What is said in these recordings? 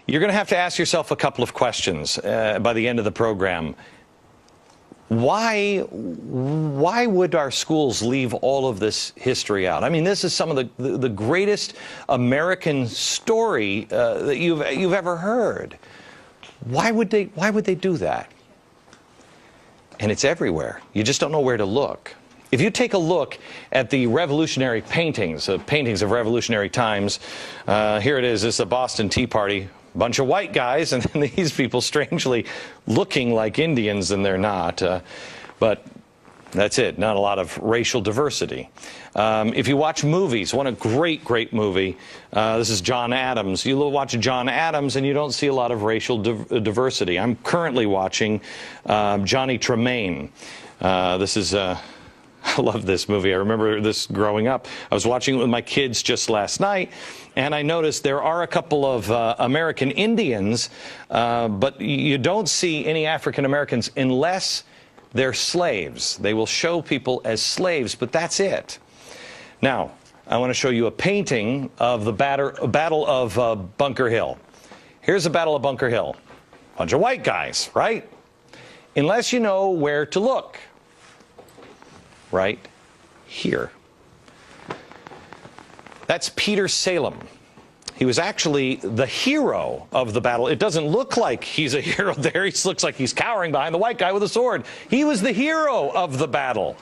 You're going to have to ask yourself a couple of questions by the end of the program. Why would our schools leave all of this history out? I mean, this is some of the greatest American story that you've ever heard. Why would they do that? And it's everywhere. You just don't know where to look. If you take a look at the revolutionary paintings of revolutionary times, here it is. This is the Boston Tea Party. Bunch of white guys, and then these people strangely looking like Indians, and they're not. But that's it. Not a lot of racial diversity. If you watch movies, one a great movie. This is John Adams. You watch John Adams, and you don't see a lot of racial diversity. I'm currently watching Johnny Tremaine. This is. I love this movie. I remember this growing up. I was watching it with my kids just last night, and I noticed there are a couple of American Indians, but you don't see any African Americans unless they're slaves. They will show people as slaves, but that's it. Now, I want to show you a painting of the Battle of Bunker Hill. Here's the Battle of Bunker Hill. Bunch of white guys, right? Unless you know where to look. Right here. That's Peter Salem. He was actually the hero of the battle. It doesn't look like he's a hero there. He looks like he's cowering behind the white guy with a sword. He was the hero of the battle.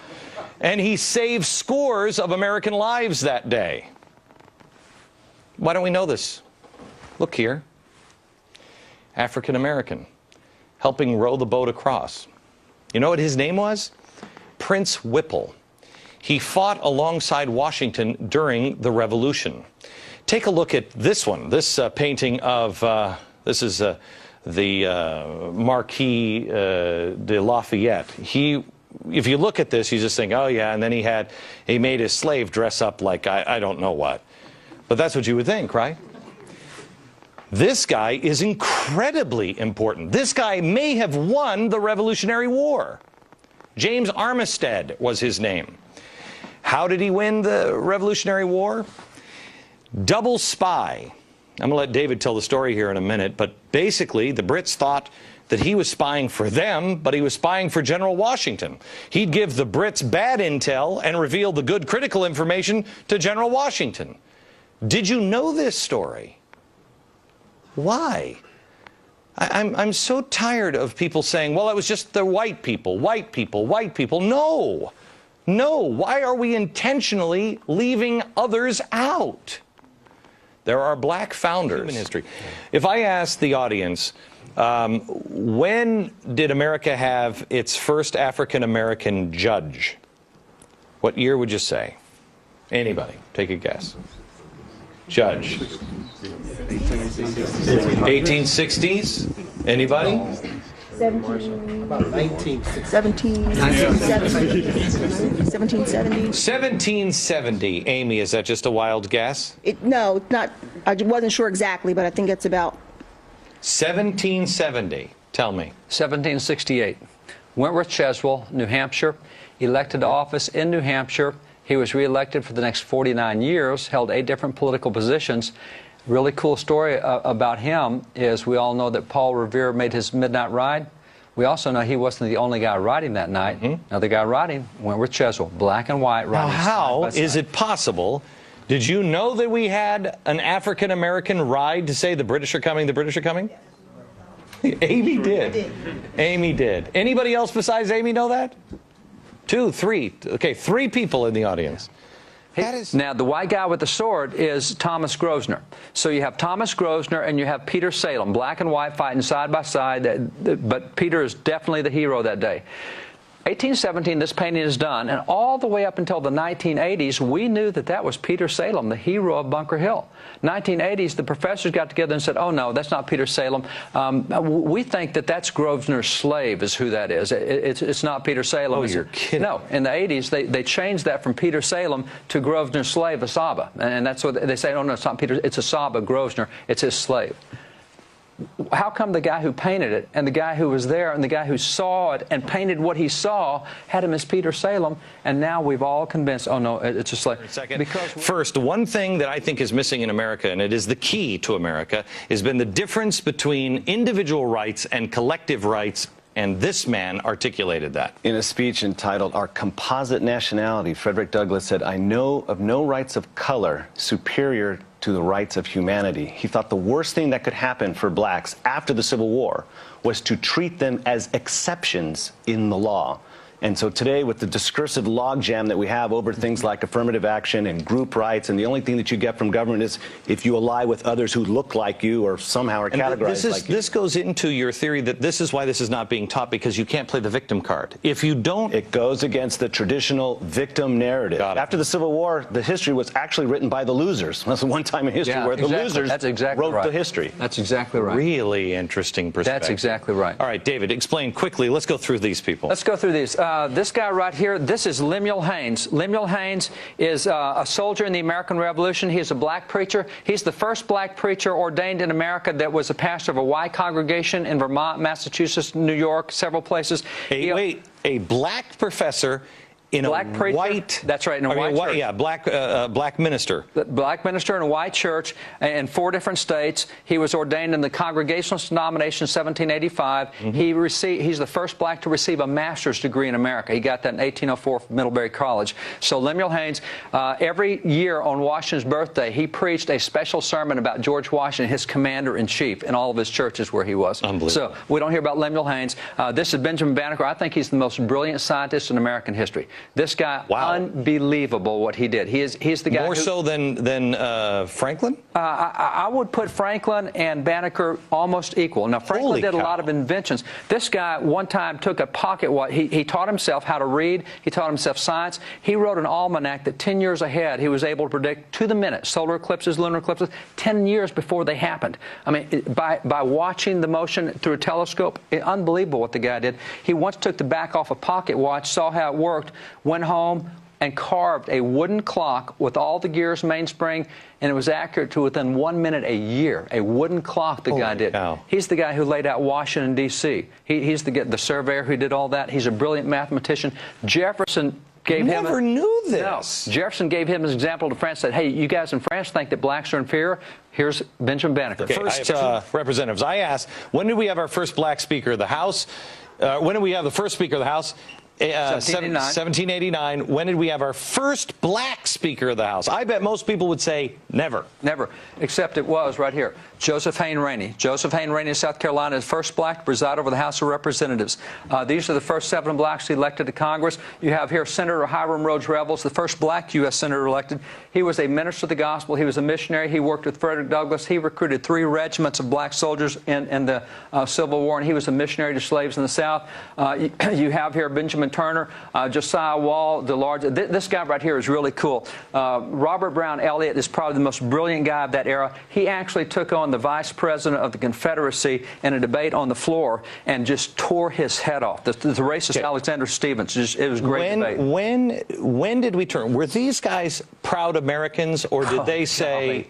And he saved scores of American lives that day. Why don't we know this? Look here. African American. Helping row the boat across. You know what his name was? Prince Whipple. He fought alongside Washington during the Revolution. Take a look at this one, this painting of, this is the Marquis de Lafayette. If you look at this, you just think, oh yeah, and then he made his slave dress up like I don't know what. But that's what you would think, right? This guy is incredibly important. This guy may have won the Revolutionary War. James Armistead was his name. How did he win the Revolutionary War? Double spy. I'm going to let David tell the story here in a minute, but basically the Brits thought that he was spying for them, but he was spying for General Washington. He'd give the Brits bad intel and reveal the good critical information to General Washington. Did you know this story? Why? I'm so tired of people saying, well, it was just the white people, white people, white people. No. No. Why are we intentionally leaving others out? There are black founders. Human history. If I ask the audience, when did America have its first African-American judge? What year would you say? Anybody? Take a guess. Judge. 1860s? Anybody? 1770. Amy, is that just a wild guess? No, not. I wasn't sure exactly, but I think it's about 1770. Tell me. 1768. Wentworth Cheswell, New Hampshire, elected to office in New Hampshire. He was reelected for the next 49 years, held 8 different political positions. Really cool story about him is we all know that Paul Revere made his midnight ride. We also know he wasn't the only guy riding that night. Another guy riding, Wentworth Cheswell, black and white riding. Now, how is it possible? Did you know that we had an African-American ride to say the British are coming, the British are coming? Amy did. Amy did. Anybody else besides Amy know that? 2, 3. Okay, 3 people in the audience. Now, the white guy with the sword is Thomas Grosvenor. So you have Thomas Grosvenor and you have Peter Salem, black and white fighting side by side, but Peter is definitely the hero that day. 1817, this painting is done, and all the way up until the 1980s, we knew that that was Peter Salem, the hero of Bunker Hill. 1980s, the professors got together and said, oh, no, that's not Peter Salem. We think that that's Grosvenor's slave is who that is. It's not Peter Salem. Oh, you're kidding. No, in the 80s, they changed that from Peter Salem to Grosvenor's slave, Asaba. And that's what they say, oh, no, it's not Peter, it's Asaba Grosvenor. It's his slave. how come the guy who painted it and the guy who was there and the guy who saw it and painted what he saw had him as Peter Salem, and now we've all convinced, oh no, it's just like... Because first, one thing that I think is missing in America, and it is the key to America, has been the difference between individual rights and collective rights. And this man articulated that. In a speech entitled Our Composite Nationality, Frederick Douglass said, "I know of no rights of color superior to the rights of humanity." He thought the worst thing that could happen for blacks after the Civil War was to treat them as exceptions in the law. And so today, with the discursive logjam that we have over things like affirmative action and group rights, and the only thing that you get from government is if you ally with others who look like you or somehow are categorized like you. This goes into your theory that this is why this is not being taught, because you can't play the victim card. If you don't... It goes against the traditional victim narrative. After the Civil War, the history was actually written by the losers. That's the one time in history where the losers wrote the history. That's exactly right. Really interesting perspective. That's exactly right. All right, David, explain quickly. Let's go through these people. Let's go through these. This guy right here, this is Lemuel Haynes. Lemuel Haynes is a soldier in the American Revolution. He's a black preacher. He's the first black preacher ordained in America that was a pastor of a white congregation in Vermont, Massachusetts, New York, several places. A black professor in black a preacher, white... That's right, in a white church. Yeah, black minister. Black minister in a white church in 4 different states. He was ordained in the Congregationalist denomination in 1785. He's the first black to receive a master's degree in America. He got that in 1804 from Middlebury College. So Lemuel Haynes, every year on Washington's birthday, he preached a special sermon about George Washington, his commander-in-chief, in all of his churches where he was. Unbelievable. So we don't hear about Lemuel Haynes. This is Benjamin Banneker. I think he's the most brilliant scientist in American history. This guy, unbelievable what he did. He's the guy more so than Franklin? I would put Franklin and Banneker almost equal. Now, Franklin did a lot of inventions. This guy one time took a pocket watch. He taught himself how to read. He taught himself science. He wrote an almanac that 10 years ahead he was able to predict to the minute solar eclipses, lunar eclipses, 10 years before they happened. I mean, by watching the motion through a telescope, unbelievable what the guy did. He once took the back off a pocket watch, saw how it worked, went home and carved a wooden clock with all the gears, mainspring, and it was accurate to within 1 minute a year. A wooden clock the guy did. Cow. He's the guy who laid out Washington, D.C. He's the surveyor who did all that. He's a brilliant mathematician. Jefferson gave him... Never knew this. No. Jefferson gave him his example to France, said, hey, you guys in France think that blacks are inferior? Here's Benjamin Banneker. Okay, first, representatives, I asked, when did we have our first black Speaker of the House? When did we have the first Speaker of the House? 1789. When did we have our first black Speaker of the House? I bet most people would say never. Never, except it was right here. Joseph Hayne Rainey. Joseph Hayne Rainey of South Carolina is the first black to preside over the House of Representatives. These are the first 7 blacks elected to Congress. You have here Senator Hiram Rhodes Revels, the first black U.S. senator elected. He was a minister of the gospel. He was a missionary. He worked with Frederick Douglass. He recruited 3 regiments of black soldiers in the Civil War, and he was a missionary to slaves in the South. You have here Benjamin Turner, Josiah Wall, the large. This guy right here is really cool. Robert Brown Elliott is probably the most brilliant guy of that era. He actually took on the vice president of the Confederacy in a debate on the floor and just tore his head off. The racist Alexander Stephens. It was a great debate. When did we turn? Were these guys proud Americans, or did they say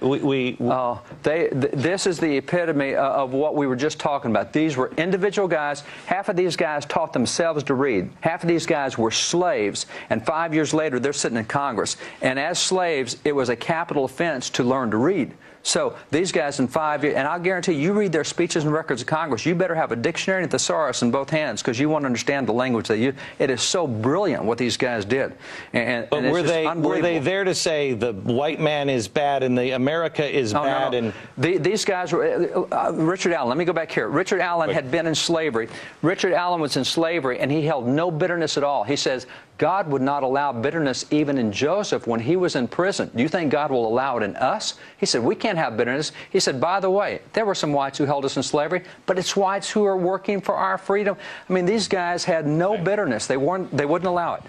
this is the epitome of what we were just talking about. These were individual guys. Half of these guys taught themselves to read. Half of these guys were slaves, and 5 years later, they're sitting in Congress. And as slaves, it was a capital offense to learn to read. So these guys in 5 years, and I'll guarantee you read their speeches and records of Congress, you better have a dictionary and a thesaurus in both hands because you want to understand the language they use. It is so brilliant what these guys did. But were they there to say the white man is bad and the America is bad? No. And these guys were Richard Allen. Let me go back here. Richard Allen had been in slavery. Richard Allen was in slavery, and he held no bitterness at all. He says, God would not allow bitterness even in Joseph when he was in prison. Do you think God will allow it in us? He said, we can't have bitterness. He said, by the way, there were some whites who held us in slavery, but it's whites who are working for our freedom. I mean, these guys had no bitterness. They wouldn't allow it.